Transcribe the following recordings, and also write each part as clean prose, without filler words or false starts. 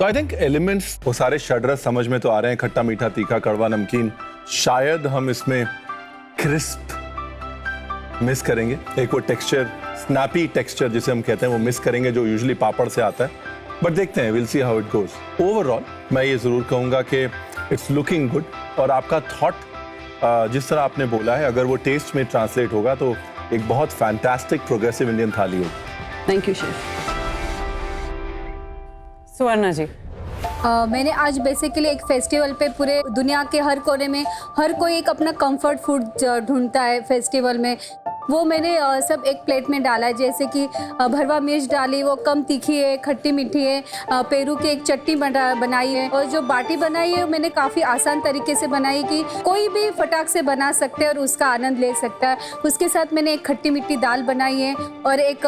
तो I think elements वो सारे षड्रस समझ में तो आ रहे हैं, खट्टा मीठा तीखा कड़वा नमकीन। शायद हम इसमें क्रिस्प मिस करेंगे, एक वो टेक्सचर, स्नैपी टेक्सचर जिसे हम कहते हैं, वो मिस करेंगे जो यूजुअली पापड़ से आता है। बट देखते हैं, will see how it goes. Overall मैं ये जरूर कहूंगा कि इट्स लुकिंग गुड, और आपका थॉट जिस तरह आपने बोला है, अगर वो टेस्ट में ट्रांसलेट होगा तो एक बहुत फैंटास्टिक प्रोग्रेसिव इंडियन थाली होगी। Thank you chef. Suvarna ji, मैंने आज बेसिकली एक फेस्टिवल पे पूरे दुनिया के हर कोने में हर कोई एक अपना कंफर्ट फूड ढूंढता है फेस्टिवल में, वो मैंने सब एक प्लेट में डाला है। जैसे कि भरवा मिर्च डाली, वो कम तीखी है, खट्टी मीठी है। पेरू की एक चटनी बनाई है, और जो बाटी बनाई है मैंने काफ़ी आसान तरीके से बनाई कि कोई भी फटाक से बना सकते हैं और उसका आनंद ले सकता है। उसके साथ मैंने एक खट्टी मीठी दाल बनाई है और एक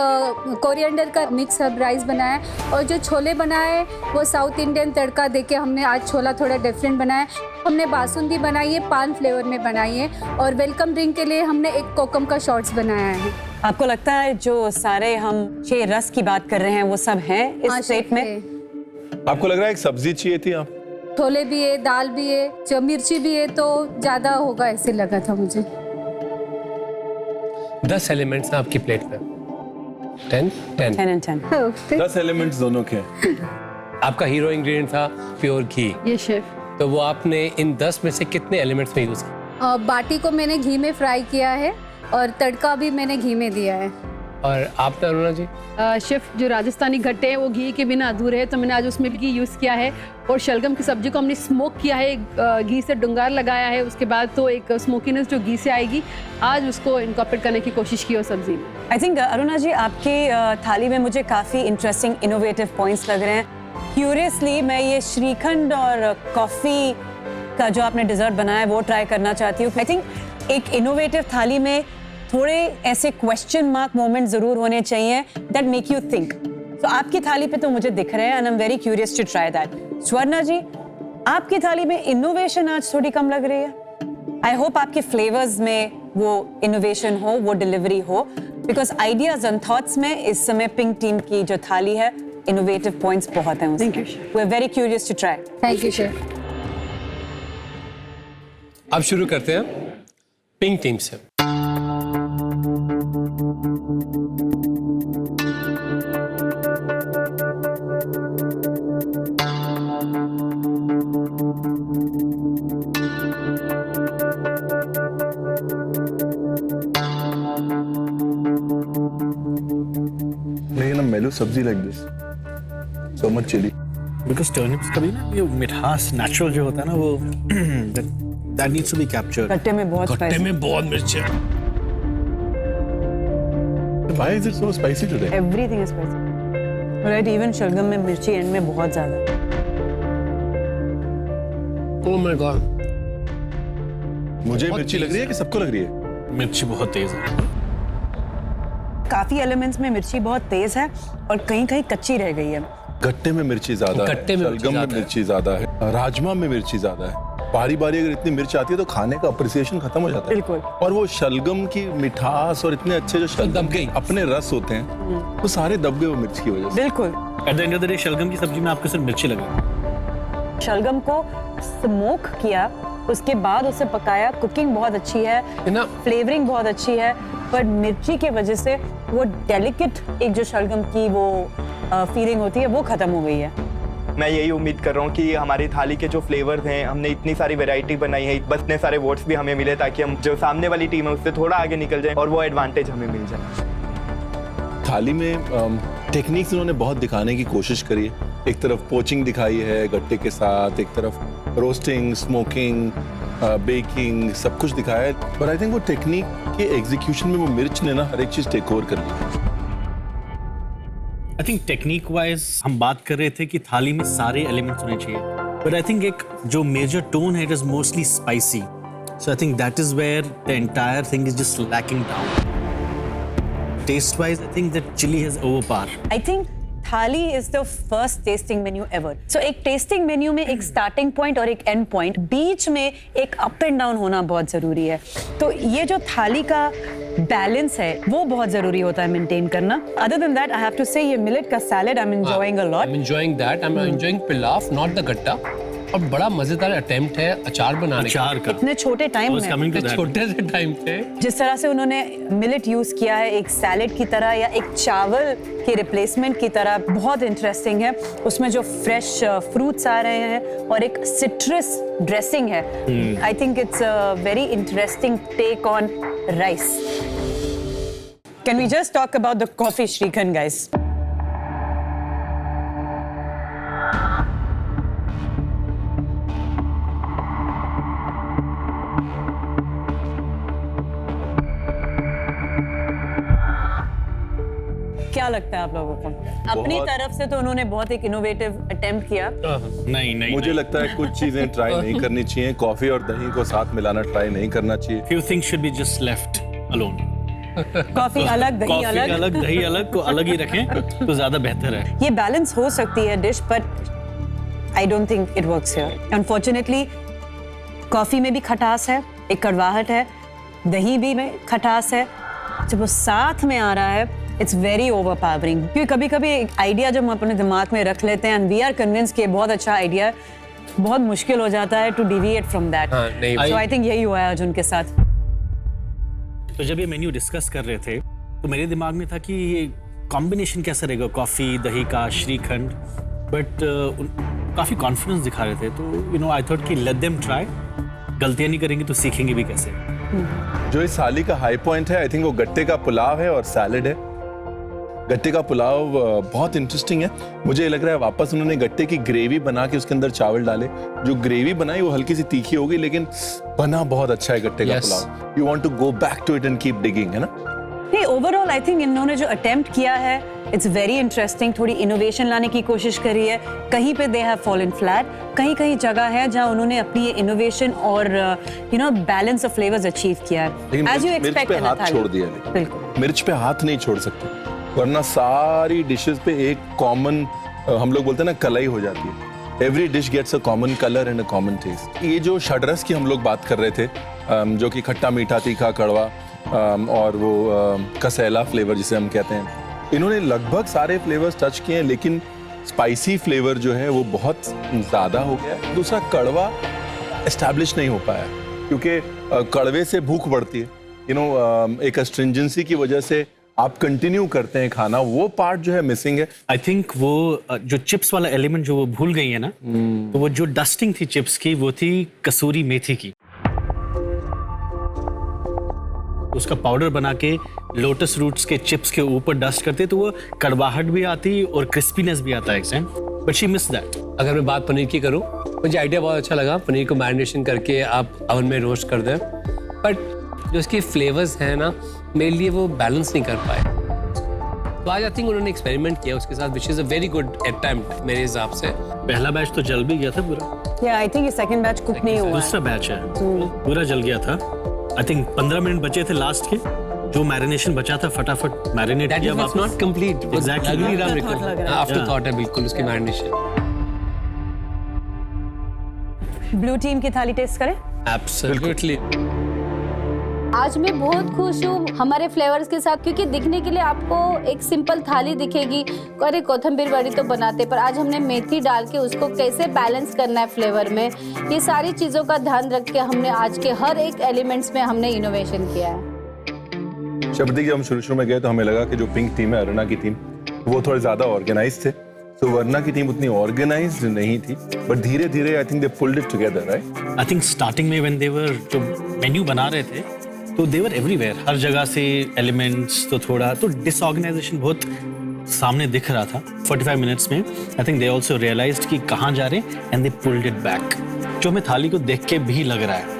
कोरिएंडर का मिक्स हर्ब राइस बनाया है। और जो छोले बनाए वो साउथ इंडियन तड़का देके हमने आज छोला थोड़ा डिफरेंट बनाया। हमने बासुंदी बनाई है, पान फ्लेवर में बनाई है, और वेलकम ड्रिंक के लिए हमने एक कोकम का शॉर्ट्स बनाया है। आपको लगता है जो सारे हम छह रस की बात कर रहे हैं वो सब हैं इस प्लेट में? आपको लग रहा है एक सब्जी चाहिए थी? आप छोले भी है, दाल भी है, जो मिर्ची भी है, तो ज्यादा होगा ऐसे लगा था मुझे। 10 एलिमेंट्स हैं आपकी प्लेट पे। 10 10 and 10। 10 एलिमेंट्स दोनों के हैं। आपका हीरो इंग्रेडिएंट था प्योर घी, ये शेफ। तो वो आपने इन 10 में से कितने एलिमेंट्स में यूज किया? बाटी को मैंने घी में फ्राई किया है और तड़का भी मैंने घी में दिया है। और आपने अरुणा जी? शेफ, जो राजस्थानी गट्टे हैं वो घी के बिना अधूरे हैं, तो मैंने आज उसमें घी यूज़ किया है। और शलगम की सब्जी को हमने स्मोक किया है, घी से डुंगार लगाया है, उसके बाद तो एक स्मोकीनेस जो घी से आएगी, आज उसको इनकॉर्पोरेट करने की कोशिश की हो सब्जी में। आई थिंक अरुणा जी, आपकी थाली में मुझे काफ़ी इंटरेस्टिंग इनोवेटिव पॉइंट्स लग रहे हैं। क्यूरियसली मैं ये श्रीखंड और कॉफ़ी का जो आपने डिज़र्ट बनाया है वो ट्राई करना चाहती हूँ। आई थिंक एक इनोवेटिव थाली में थोड़े ऐसे क्वेश्चन मार्क मोमेंट ज़रूर होने चाहिए दैट मेक यू थिंक। तो आपकी थाली पे तो मुझे दिख रहे हैं and I am very curious to try that. Swarna ji, आपकी थाली में इनोवेशन आज थोड़ी कम लग रही है। आई होप आपके फ्लेवर्स में वो इनोवेशन हो, वो डिलीवरी हो, बिकॉज आइडियाज एंड थॉट्स में इस समय पिंक टीम की जो थाली है इनोवेटिव पॉइंट्स बहुत हैं उसमें। Thank you, chef. We are very curious to try. Thank you chef. अब शुरू करते हैं पिंक टीम से। लेकिन मेनू सब्जी like this, so much chilli. Because turnips का भी ना ये मिठास नेचुरल जो होता है ना, वो that needs to be captured. गट्टे में बहुत गट्टे spicy। में बहुत मिर्च है। Why is it so spicy today? Everything is spicy। Right, even शलगम में मिर्ची एंड में बहुत ज़्यादा। ओह माय गॉड, मुझे मिर्ची लग रही है कि सबको लग रही है? मिर्ची बहुत तेज है। काफ़ी एलिमेंट्स में मिर्ची बहुत तेज़ है और कहीं कहीं कच्ची रह गई है। गट्टे में मिर्ची ज्यादा है, गट्टे में मिर्ची शलगम में ज्यादा है। मिर्ची ज्यादा है, राजमा में मिर्ची ज्यादा है। बारी बारी अगर इतनी मिर्च आती है तो खाने का अप्रिसिएशन खत्म हो जाता है। बिल्कुल। और वो शलगम की मिठास और इतने अच्छे जो शलगम दब गई। के अपने रस होते हैं वो सारे दब गए वो मिर्च की वजह से। बिल्कुल। At the end of the day शलगम की सब्जी में आपको सिर्फ मिर्ची लगे। शलगम को स्मोक किया, उसके बाद उसे पकाया, कुकिंग बहुत अच्छी है ना? फ्लेवरिंग बहुत अच्छी है, पर मिर्ची की वजह से वो डेलिकेट एक जो शलगम की वो फीलिंग होती है वो खत्म हो गई है। मैं यही उम्मीद कर रहा हूँ कि हमारी थाली के जो फ्लेवर्स हैं, हमने इतनी सारी वैरायटी बनाई है, बस इतने सारे वोट्स भी हमें मिले ताकि हम जो सामने वाली टीम है उससे थोड़ा आगे निकल जाए और वो एडवांटेज हमें मिल जाए। थाली में टेक्निक्स उन्होंने बहुत दिखाने की कोशिश करी है। एक तरफ पोचिंग दिखाई है गट्टे के साथ, एक तरफ रोस्टिंग, स्मोकिंग, बेकिंग, सब कुछ दिखाया है। पर आई थिंक वो टेक्निक के एग्जीक्यूशन में वो मिर्च ने ना हर एक चीज टेक ओवर कर ली। आई थिंक टेक्निक वाइज हम बात कर रहे थे कि थाली में सारे एलिमेंट्स होने चाहिए, बट आई थिंक एक जो मेजर टोन है it is mostly spicy, so I think that is where the entire thing is just lacking down. Taste wise I think that chilli has overpower. I think thali is the first tasting menu ever. So एक tasting menu में एक starting point और एक and point, बीच में एक up and down होना बहुत जरूरी है. तो ये जो थाली का बैलेंस है वो बहुत जरूरी होता है मेंटेन करना. Other than that I have to say ये मिलेट का salad I am enjoying a lot. I'm enjoying that. I'm enjoying pilaf, not the gatta. और बड़ा मजेदार अटेम्प्ट है अचार बनाने अचार का इतने छोटे टाइम में कमिंग टू दैट छोटे से टाइम पे जिस तरह से उन्होंने मिलेट यूज किया है एक सैलेड की तरह या एक चावल के रिप्लेसमेंट की तरह, बहुत इंटरेस्टिंग है. उसमें जो फ्रेश फ्रूट्स आ रहे हैं और एक सिट्रस ड्रेसिंग है. I think it's a very interesting take on rice. Can we just talk about the coffee shrikhand guys? क्या लगता है आप लोगों को? अपनी तरफ से तो उन्होंने बहुत एक इनोवेटिव अटेम्प्ट किया. नहीं मुझे लगता है कुछ चीजें ट्राई नहीं करनी चाहिए. कॉफी और दही को साथ मिलाना ट्राई नहीं करना चाहिए. few things should be just left alone. Coffee अलग, दही कॉफी अलग. अलग, दही अलग को अलग ही रखें तो ज्यादा बेहतर है. ये बैलेंस हो सकती है dish, but I don't think it works here. Unfortunately coffee में भी खटास है, एक कड़वाहट है, दही भी में खटास है. जब वो साथ में आ रहा है इट्स वेरी ओवरपावरिंग. क्योंकि कभी कभी एक आइडिया जब हम अपने दिमाग में रख लेते हैं एंड वी आर कन्विंस कि बहुत अच्छा आइडिया, बहुत मुश्किल हो जाता है to deviate from that. So I think यही हुआ है अर्जुन के साथ. तो जब ये मेन्यू डिस्कस कर रहे थे तो मेरे दिमाग में था कि ये कॉम्बिनेशन कैसा रहेगा कॉफी दही का श्रीखंड, बट काफी कॉन्फिडेंस दिखा रहे थे. तो आई थॉट कि लेट देम ट्राई. गलतियां नहीं करेंगे तो सीखेंगे भी कैसे. जो इस थाली का हाई पॉइंट है आई थिंक वो गट्टे का पुलाव है और सैलेड है. गट्टे का पुलाव बहुत इंटरेस्टिंग है. मुझे लग रहा है वापस उन्होंने गट्टे की ग्रेवी बना के उसके अंदर चावल डाले. जो ग्रेवी बनाई वो हल्की सी तीखी होगी लेकिन बना बहुत अच्छा है गट्टे का पुलाव. You want to go back to it and keep digging, है ना? नहीं, ओवरऑल आई थिंक इन्होंने जो अटेम्प्ट किया है इट्स वेरी इंटरेस्टिंग. थोड़ी इनोवेशन लाने की कोशिश करी है. कहीं पे दे हैव फॉलन फ्लैट, कहीं कहीं जगह है जहां उन्होंने अपनी ये इनोवेशन और बैलेंस ऑफ फ्लेवर्स अचीव किया है. लेकिन As you मिर्च expect पे in a हाथ थाली. छोड़ दिया. लेकिन बिल्कुल मिर्च पे हाथ नहीं छोड़ सकते वरना सारी डिशेस पे एक कॉमन हम लोग बोलते हैं ना कलाई हो जाती है. Every dish gets a common colour and a common taste. ये जो षड्रस की हम लोग बात कर रहे थे जो कि खट्टा मीठा तीखा कड़वा और वो कसैला फ्लेवर जिसे हम कहते हैं, इन्होंने लगभग सारे फ्लेवर्स टच किए हैं. लेकिन स्पाइसी फ्लेवर जो है वो बहुत ज़्यादा हो गया है. दूसरा कड़वा एस्टैब्लिश नहीं हो पाया क्योंकि कड़वे से भूख बढ़ती है. एक अस्ट्रिंजेंसी की वजह से आप कंटिन्यू करते हैं खाना, वो पार्ट जो है मिसिंग है. आई थिंक वो जो चिप्स वाला एलिमेंट जो वो भूल गई है ना, तो वो जो डस्टिंग थी चिप्स की वो थी कसूरी मेथी की. उसका पाउडर बना के लोटस रूट्स के चिप्स के ऊपर डस्ट करते तो वो कड़वाहट भी आती और क्रिस्पीनेस भी आता है एक scent. But she miss that. अगर मैं बात पनीर की करूं, मुझे आइडिया बहुत अच्छा लगा. पनीर को मैरिनेशन करके आप अवन में रोस्ट कर दें, बट जो इसके फ्लेवर्स हैं ना मेरे लिए वो बैलेंस नहीं कर पाए. तो आज आई थिंक उन्होंने एक्सपेरिमेंट किया उसके साथ, which is a very good attempt मेरे हिसाब से. पहला बैच तो जल भी गया था पूरा. या आई थिंक ये सेकंड बैच कुक नहीं हुआ है. दूसरा बैच है पूरा जल गया था. आई थिंक 15 मिनट बचे थे लास्ट के. जो मैरिनेशन बचा था फटाफट मैरिनेट दैट किया इज वापस. Not complete. Exactly. After thought है बिल्कुल उसकी मैरिनेशन. ब्लू टीम की थाली टेस्ट करें. एब्सोल्युटली. आज मैं बहुत खुश हूँ हमारे फ्लेवर्स के साथ, क्योंकि दिखने के लिए आपको एक सिंपल थाली दिखेगी, अरे कोथिंबीर वड़ी तो बनाते, पर आज हमने मेथी डाल के उसको कैसे बैलेंस करना है फ्लेवर में, ये सारी चीज़ों का ध्यान रख के हमने आज के हर एक एलिमेंट्स में हमने इनोवेशन किया है. शब्दी जब हम शुरू में गए तो हमें लगा कि जो पिंक टीम है अरुणा की टीम वो थोड़े ज्यादा ऑर्गेनाइज थे. तो वरना की टीम उतनी ऑर्गेनाइज्ड नहीं थी, बट धीरे धीरे आई think they pulled it together, right? I think starting में व्हेन दे वर जो मेन्यू बना रहे थे तो दे वर एवरीवेयर. हर जगह से एलिमेंट्स तो थोड़ा तो डिसऑर्गेनाइजेशन बहुत सामने दिख रहा था. 45 मिनट्स में I think they also realised कि कहाँ जा रहे हैं and they pulled it back. जो हमें थाली को देख के भी लग रहा है